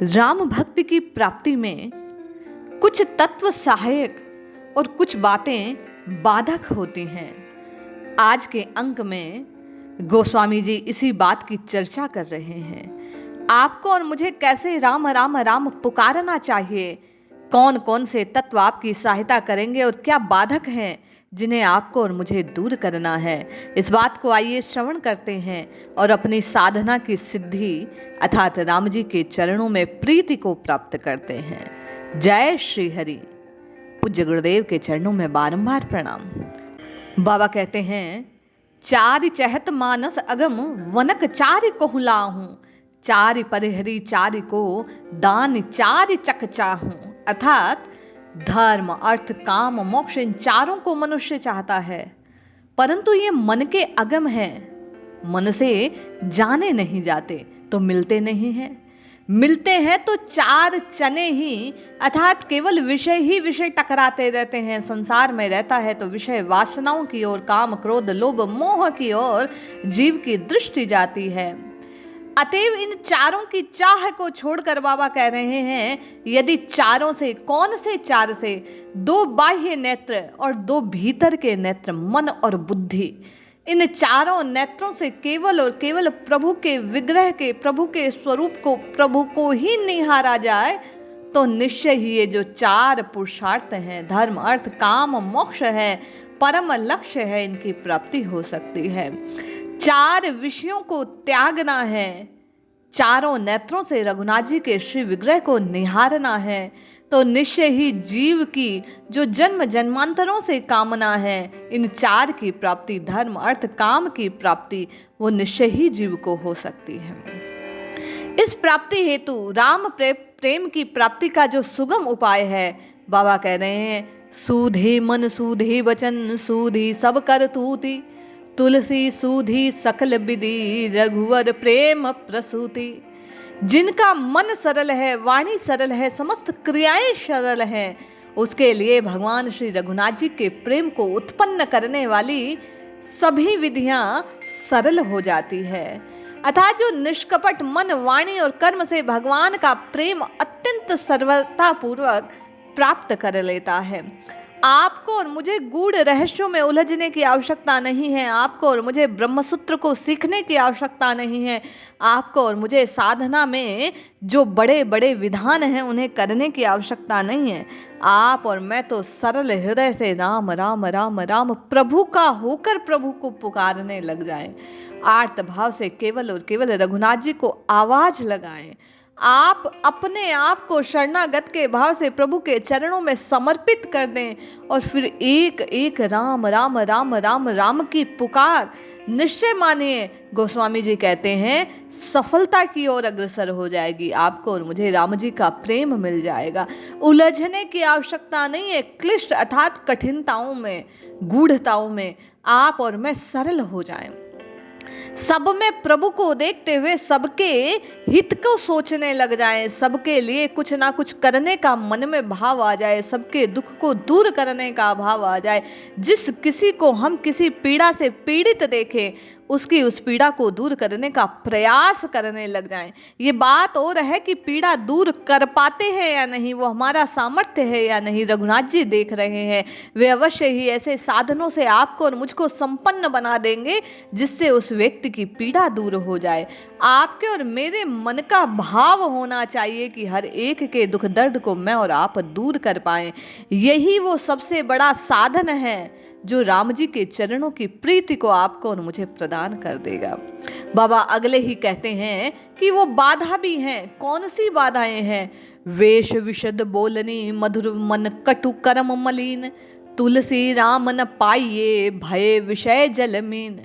राम भक्ति की प्राप्ति में कुछ तत्व सहायक और कुछ बातें बाधक होती हैं। आज के अंक में गोस्वामी जी इसी बात की चर्चा कर रहे हैं। आपको और मुझे कैसे राम राम राम पुकारना चाहिए, कौन कौन से तत्व आपकी सहायता करेंगे और क्या बाधक हैं जिन्हें आपको और मुझे दूर करना है। इस बात को आइए श्रवण करते हैं और अपनी साधना की सिद्धि अर्थात राम जी के चरणों में प्रीति को प्राप्त करते हैं। जय श्री हरि। पूज्य गुरुदेव के चरणों में बारंबार प्रणाम। बाबा कहते हैं, चारि चहत मानस अगम वनक चारि कोहुलाहूं, चारि परिहरी चारि को दान चारि चक चाहूं। अर्थात धर्म अर्थ काम मोक्ष इन चारों को मनुष्य चाहता है, परंतु ये मन के अगम हैं, मन से जाने नहीं जाते तो मिलते नहीं हैं। मिलते हैं तो चार चने ही अर्थात केवल विषय ही विषय टकराते रहते हैं। संसार में रहता है तो विषय वासनाओं की ओर, काम क्रोध लोभ मोह की ओर जीव की दृष्टि जाती है। अतएव इन चारों की चाह को छोड़कर बाबा कह रहे हैं, यदि चारों से, कौन से चार से? दो बाह्य नेत्र और दो भीतर के नेत्र मन और बुद्धि। इन चारों नेत्रों से केवल और केवल प्रभु के विग्रह के, प्रभु के स्वरूप को, प्रभु को ही निहारा जाए तो निश्चय ही ये जो चार पुरुषार्थ हैं, धर्म अर्थ काम मोक्ष है, परम लक्ष्य है, इनकी प्राप्ति हो सकती है। चार विषयों को त्यागना है, चारों नेत्रों से रघुनाथ जी के श्री विग्रह को निहारना है तो निश्चय ही जीव की जो जन्म जन्मांतरों से कामना है, इन चार की प्राप्ति, धर्म अर्थ काम की प्राप्ति, वो निश्चय ही जीव को हो सकती है। इस प्राप्ति हेतु राम प्रेम की प्राप्ति का जो सुगम उपाय है, बाबा कह रहे हैं, सूधे मन सूधे वचन सूधी सब कर तूती, तुलसी सूधी सकल विधि रघुवर प्रेम प्रसूति। जिनका मन सरल है, वाणी सरल है, समस्त क्रियाएं सरल हैं, उसके लिए भगवान श्री रघुनाथ जी के प्रेम को उत्पन्न करने वाली सभी विधियां सरल हो जाती है। अर्थात जो निष्कपट मन, वाणी और कर्म से भगवान का प्रेम अत्यंत सरलतापूर्वक प्राप्त कर लेता है। आपको और मुझे गूढ़ रहस्यों में उलझने की आवश्यकता नहीं है। आपको और मुझे ब्रह्मसूत्र को सीखने की आवश्यकता नहीं है। आपको और मुझे साधना में जो बड़े बड़े विधान हैं उन्हें करने की आवश्यकता नहीं है। आप और मैं तो सरल हृदय से राम राम राम राम प्रभु का होकर प्रभु को पुकारने लग जाएं। आर्त भाव से केवल और केवल रघुनाथ जी को आवाज लगाएं। आप अपने आप को शरणागत के भाव से प्रभु के चरणों में समर्पित कर दें और फिर एक एक राम राम राम राम राम की पुकार निश्चय मानिए। गोस्वामी जी कहते हैं, सफलता की ओर अग्रसर हो जाएगी। आपको और मुझे राम जी का प्रेम मिल जाएगा। उलझने की आवश्यकता नहीं है। क्लिष्ट अर्थात कठिनताओं में, गूढ़ताओं में आप और मैं सरल हो जाएं। सब में प्रभु को देखते हुए सबके हित को सोचने लग जाएं, सबके लिए कुछ ना कुछ करने का मन में भाव आ जाए, सबके दुख को दूर करने का भाव आ जाए। जिस किसी को हम किसी पीड़ा से पीड़ित देखें, उसकी उस पीड़ा को दूर करने का प्रयास करने लग जाएं। ये बात और है कि पीड़ा दूर कर पाते हैं या नहीं, वो हमारा सामर्थ्य है या नहीं, रघुनाथ जी देख रहे हैं। वे अवश्य ही ऐसे साधनों से आपको और मुझको संपन्न बना देंगे जिससे उस व्यक्ति की पीड़ा दूर हो जाए। आपके और मेरे मन का भाव होना चाहिए कि हर एक के दुख दर्द को मैं और आप दूर कर पाएं। यही वो सबसे बड़ा साधन है जो राम जी के चरणों की प्रीति को आपको और मुझे प्रदान कर देगा। बाबा अगले ही कहते हैं कि वो बाधा भी हैं। कौन सी बाधाएं हैं? वेश विशद बोलनी, मधुर मन कटु कर्म मलिन, तुलसी राम न पाइये भय विषय जलमीन।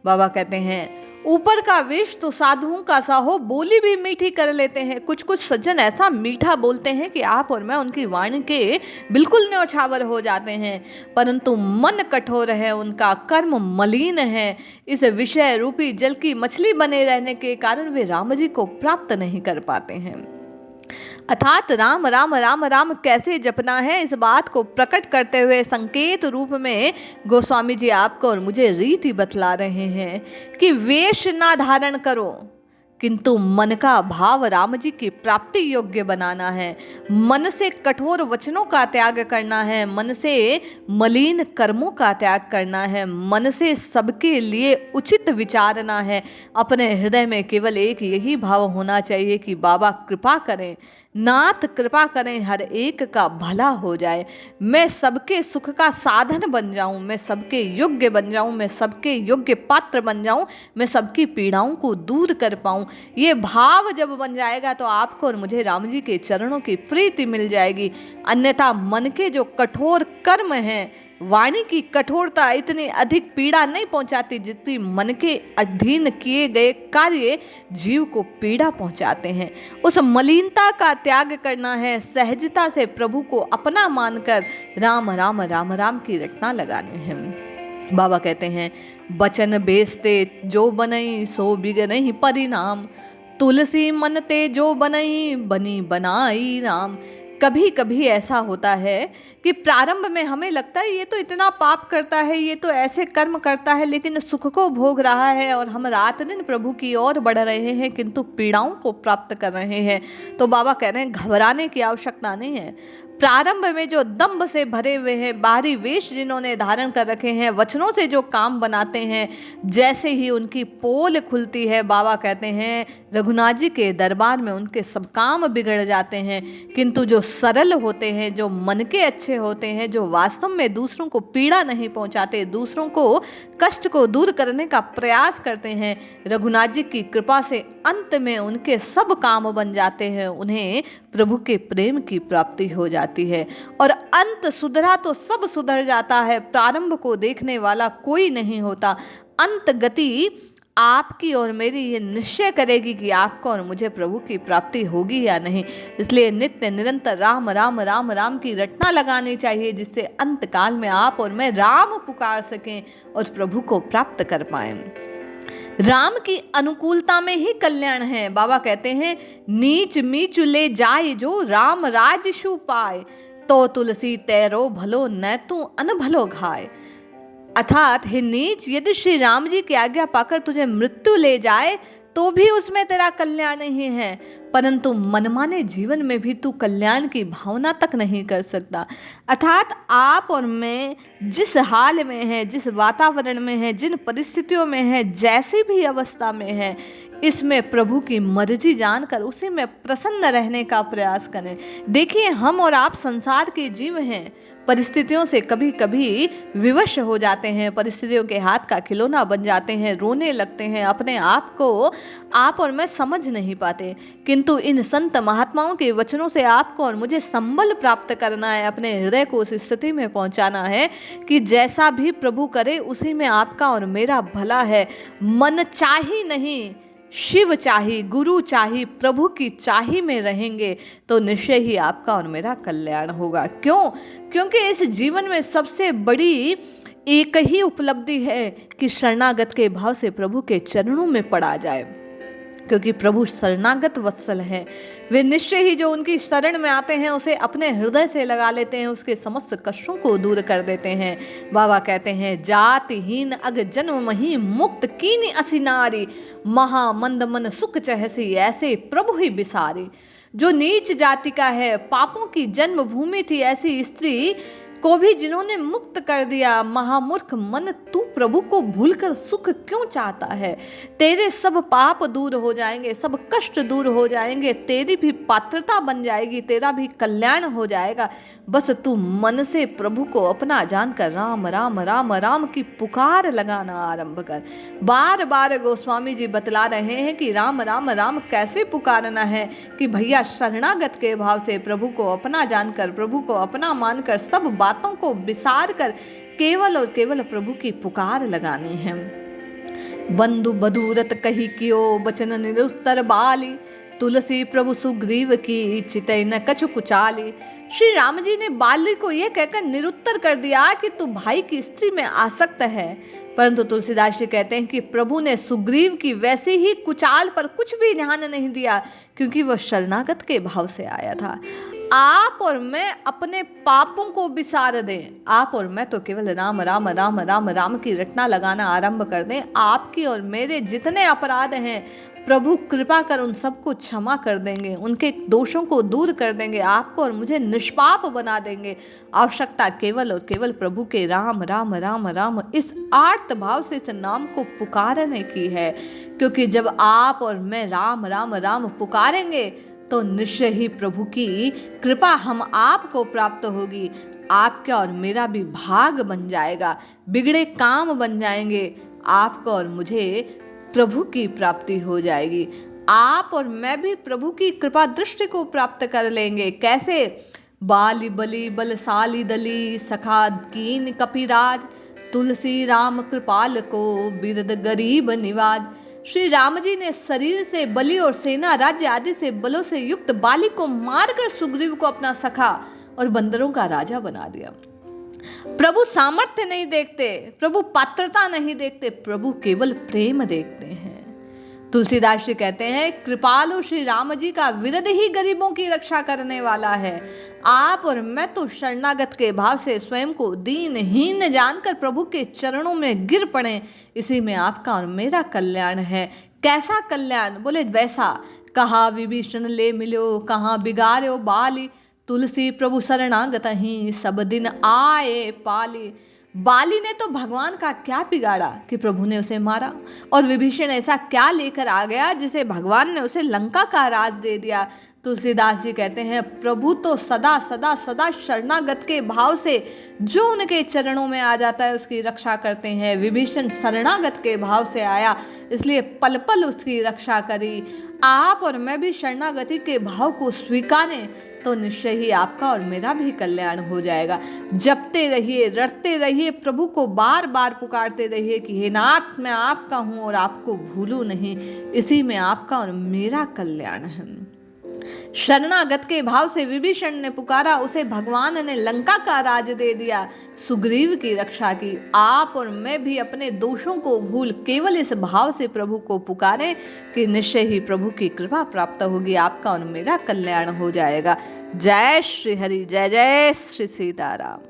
बाबा कहते हैं, ऊपर का वेश तो साधुओं का सा हो, बोली भी मीठी कर लेते हैं। कुछ कुछ सज्जन ऐसा मीठा बोलते हैं कि आप और मैं उनकी वाणी के बिल्कुल न्यौछावर हो जाते हैं, परंतु मन कठोर है, उनका कर्म मलिन है। इस विषय रूपी जल की मछली बने रहने के कारण वे राम जी को प्राप्त नहीं कर पाते हैं। अर्थात राम राम राम राम कैसे जपना है, इस बात को प्रकट करते हुए संकेत रूप में गोस्वामी जी आपको और मुझे रीति बतला रहे हैं कि वेश ना धारण करो, किंतु मन का भाव राम जी की प्राप्ति योग्य बनाना है। मन से कठोर वचनों का त्याग करना है, मन से मलिन कर्मों का त्याग करना है, मन से सबके लिए उचित विचारना है। अपने हृदय में केवल एक यही भाव होना चाहिए कि बाबा कृपा करें, नाथ कृपा करें, हर एक का भला हो जाए, मैं सबके सुख का साधन बन जाऊं, मैं सबके योग्य बन जाऊं, मैं सबके योग्य पात्र बन जाऊं, मैं सबकी पीड़ाओं को दूर कर पाऊं। ये भाव जब बन जाएगा तो आपको और मुझे राम जी के चरणों की प्रीति मिल जाएगी। अन्यथा मन के जो कठोर कर्म हैं, वाणी की कठोरता इतनी अधिक पीड़ा नहीं पहुंचाती जितनी मन के अधीन किए गए कार्य जीव को पीड़ा पहुंचाते हैं। उस मलिनता का त्याग करना है, सहजता से प्रभु को अपना मानकर राम राम राम राम की रटना लगानी है। बाबा कहते हैं, बचन बेसते जो बनई सो बिगनहि परिणाम, तुलसी मनते जो बनई बनी बनाई राम। कभी कभी ऐसा होता है कि प्रारंभ में हमें लगता है ये तो इतना पाप करता है, ये तो ऐसे कर्म करता है, लेकिन सुख को भोग रहा है और हम रात दिन प्रभु की ओर बढ़ रहे हैं किंतु पीड़ाओं को प्राप्त कर रहे हैं। तो बाबा कह रहे हैं घबराने की आवश्यकता नहीं है। प्रारंभ में जो दंभ से भरे हुए हैं, बाहरी वेश जिन्होंने धारण कर रखे हैं, वचनों से जो काम बनाते हैं, जैसे ही उनकी पोल खुलती है, बाबा कहते हैं रघुनाथ जी के दरबार में उनके सब काम बिगड़ जाते हैं। किंतु जो सरल होते हैं, जो मन के अच्छे होते हैं, जो वास्तव में दूसरों को पीड़ा नहीं पहुंचाते, दूसरों को कष्ट को दूर करने का प्रयास करते हैं, रघुनाथ जी की कृपा से अंत में उनके सब काम बन जाते हैं, उन्हें प्रभु के प्रेम की प्राप्ति हो जाती है। और अंत सुधरा तो सब सुधर जाता है। प्रारंभ को देखने वाला कोई नहीं होता। अंत गति आपकी और मेरी ये निश्चय करेगी कि आपको और मुझे प्रभु की प्राप्ति होगी या नहीं। इसलिए नित्य निरंतर राम राम राम राम की रटना लगानी चाहिए, जिससे अंत काल में आप और मैं राम पुकार सकें और प्रभु को प्राप्त कर पाएं। राम की अनुकूलता में ही कल्याण है। बाबा कहते हैं, नीच मीच ले जाए जो राम राज शु पाए, तो तुलसी तैरो भलो न तू अनभलो घाय। अर्थात हे नीच, यदि श्री राम जी की आज्ञा पाकर तुझे मृत्यु ले जाए तो भी उसमें तेरा कल्याण नहीं है, परंतु मनमाने जीवन में भी तू कल्याण की भावना तक नहीं कर सकता। अर्थात आप और मैं जिस हाल में है, जिस वातावरण में है, जिन परिस्थितियों में है, जैसी भी अवस्था में है, इसमें प्रभु की मर्जी जानकर उसी में प्रसन्न रहने का प्रयास करें। देखिए, हम और आप संसार के जीव हैं, परिस्थितियों से कभी कभी विवश हो जाते हैं, परिस्थितियों के हाथ का खिलौना बन जाते हैं, रोने लगते हैं, अपने आप को आप और मैं समझ नहीं पाते। किंतु इन संत महात्माओं के वचनों से आपको और मुझे संबल प्राप्त करना है, अपने हृदय को उस स्थिति में पहुंचाना है कि जैसा भी प्रभु करे उसी में आपका और मेरा भला है। मन चाही नहीं, शिव चाही, गुरु चाही, प्रभु की चाही में रहेंगे तो निश्चय ही आपका और मेरा कल्याण होगा। क्यों? क्योंकि इस जीवन में सबसे बड़ी एक ही उपलब्धि है कि शरणागत के भाव से प्रभु के चरणों में पड़ा जाए, क्योंकि प्रभु शरणागत वत्सल हैं। वे निश्चय ही जो उनकी शरण में आते हैं उसे अपने हृदय से लगा लेते हैं, उसके समस्त कष्टों को दूर कर देते हैं। बाबा कहते हैं, जातिहीन अग जन्म मही मुक्त कीनी असी नारी, महा मंद मन सुख चहसी ऐसे प्रभु ही बिसारी। जो नीच जाति का है, पापों की जन्मभूमि थी, ऐसी स्त्री को भी जिन्होंने मुक्त कर दिया। महामूर्ख मन, तू प्रभु को भूलकर सुख क्यों चाहता है? तेरे सब पाप दूर हो जाएंगे, सब कष्ट दूर हो जाएंगे, तेरी भी पात्रता बन जाएगी, तेरा भी कल्याण हो जाएगा। बस तू मन से प्रभु को अपना जानकर राम राम राम राम की पुकार लगाना आरंभ कर। बार बार गोस्वामी जी बतला रहे हैं कि राम राम राम कैसे पुकारना है, कि भैया शरणागत के भाव से प्रभु को अपना जानकर, प्रभु को अपना मानकर, सब बातों को विसार कर केवल और केवल प्रभु की पुकार लगानी है। बंधु बधूरत कही कियो बचन निरुत्तर बाली, तुलसी प्रभु सुग्रीव की चितई न कछु कुचाली। श्री राम जी ने बाली को यह कहकर निरुत्तर कर दिया कि तू भाई की स्त्री में आसक्त है, परंतु तुलसीदास जी कहते हैं कि प्रभु ने सुग्रीव की वैसी ही कुचाल पर कुछ भी ध्यान नहीं दिया, क्योंकि वह शरणागत के भाव से आया था। आप और मैं अपने पापों को बिसार दें, आप और मैं तो केवल राम राम राम राम राम की रटना लगाना आरंभ कर दें। आपकी और मेरे जितने अपराध हैं, प्रभु कृपा कर उन सबको क्षमा कर देंगे, उनके दोषों को दूर कर देंगे, आपको और मुझे निष्पाप बना देंगे। आवश्यकता केवल और केवल प्रभु के राम राम राम राम इस आर्त भाव से इस नाम को पुकारने की है, क्योंकि जब आप और मैं राम राम राम पुकारेंगे तो निश्चय ही प्रभु की कृपा हम आपको प्राप्त होगी। आपका और मेरा भी भाग बन जाएगा, बिगड़े काम बन जाएंगे, आपको और मुझे प्रभु की प्राप्ति हो जाएगी। आप और मैं भी प्रभु की कृपा दृष्टि को प्राप्त कर लेंगे। कैसे? बाली बली बलशाली दली सखा कीन कपिराज, तुलसी राम कृपाल को बिरद गरीब निवाज। श्री राम जी ने शरीर से बलि और सेना राज्य आदि से बलों से युक्त बाली को मारकर सुग्रीव को अपना सखा और बंदरों का राजा बना दिया। प्रभु सामर्थ्य नहीं देखते, प्रभु पात्रता नहीं देखते, प्रभु केवल प्रेम देखते हैं। तुलसीदास जी कहते हैं, कृपालु श्री राम जी का विरद ही गरीबों की रक्षा करने वाला है। आप और मैं तो शरणागत के भाव से स्वयं को दीनहीन जानकर प्रभु के चरणों में गिर पड़े, इसी में आपका और मेरा कल्याण है। कैसा कल्याण? बोले वैसा, कहा विभीषण ले मिलो, कहाँ बिगाड़ो बाली, तुलसी प्रभु शरणागत ही सब दिन आए पाली। बाली ने तो भगवान का क्या बिगाड़ा कि प्रभु ने उसे मारा, और विभीषण ऐसा क्या लेकर आ गया जिसे भगवान ने उसे लंका का राज दे दिया। तुलसीदास जी कहते हैं, प्रभु तो सदा सदा सदा शरणागत के भाव से जो उनके चरणों में आ जाता है उसकी रक्षा करते हैं। विभीषण शरणागत के भाव से आया, इसलिए पल पल उसकी रक्षा करी। आप और मैं भी शरणागति के भाव को स्वीकारें तो निश्चय ही आपका और मेरा भी कल्याण हो जाएगा। जपते रहिए, रटते रहिए, प्रभु को बार बार पुकारते रहिए कि हे नाथ मैं आपका हूँ और आपको भूलूं नहीं, इसी में आपका और मेरा कल्याण है। शरणागत के भाव से विभीषण ने पुकारा, उसे भगवान ने लंका का राज दे दिया, सुग्रीव की रक्षा की। आप और मैं भी अपने दोषों को भूल केवल इस भाव से प्रभु को पुकारें कि निश्चय ही प्रभु की कृपा प्राप्त होगी, आपका और मेरा कल्याण हो जाएगा। जय श्री हरि, जय जय श्री सीताराम।